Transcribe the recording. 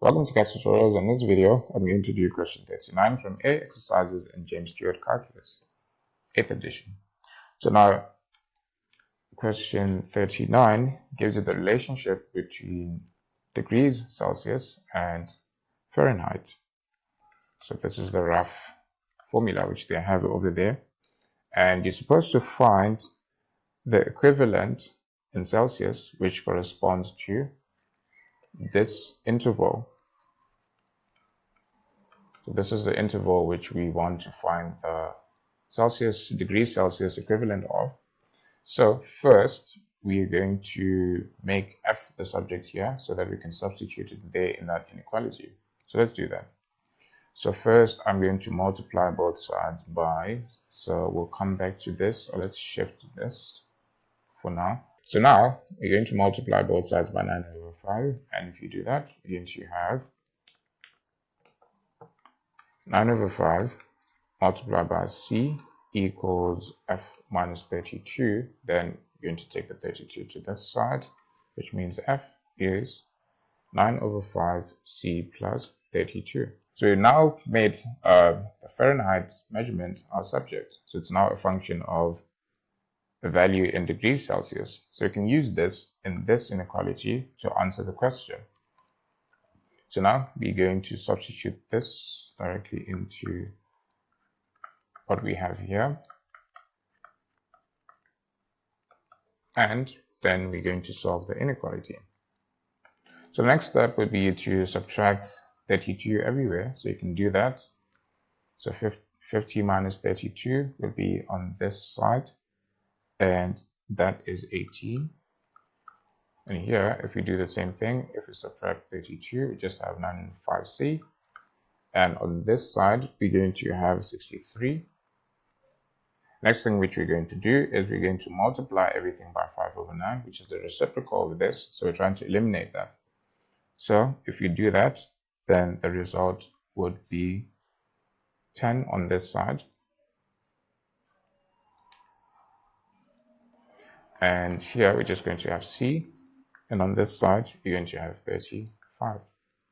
Welcome to Khetz tutorials. In this video, I'm going to do question 39 from A Exercises in James Stewart Calculus, 8th edition. So now, question 39 gives you the relationship between degrees Celsius and Fahrenheit. So this is the rough formula which they have over there. And you're supposed to find the equivalent in Celsius, which corresponds to this interval. So this is the interval which we want to find the degrees Celsius equivalent of. So first, we are going to make f the subject here so that we can substitute it there in that inequality. So let's do that. So first, I'm going to multiply both sides by, so we'll come back to this, or let's shift this for now. So now, we're going to multiply both sides by 9/5, and if you do that, you're going to have 9/5 multiplied by c equals f minus 32. Then you're going to take the 32 to this side, which means f is 9/5 c plus 32. So you now made the Fahrenheit measurement our subject. So it's now a function of the value in degrees Celsius. So you can use this in this inequality to answer the question. So now we're going to substitute this directly into what we have here. And then we're going to solve the inequality. So the next step would be to subtract 32 everywhere. So you can do that. So 50 minus 32 will be on this side. And that is 18. And here, if we do the same thing, if we subtract 32, we just have 9/5c. And on this side, we're going to have 63. Next thing which we're going to do is we're going to multiply everything by 5/9, which is the reciprocal of this. So we're trying to eliminate that. So if you do that, then the result would be 10 on this side. And here, we're just going to have c. And on this side, you're going to have 35.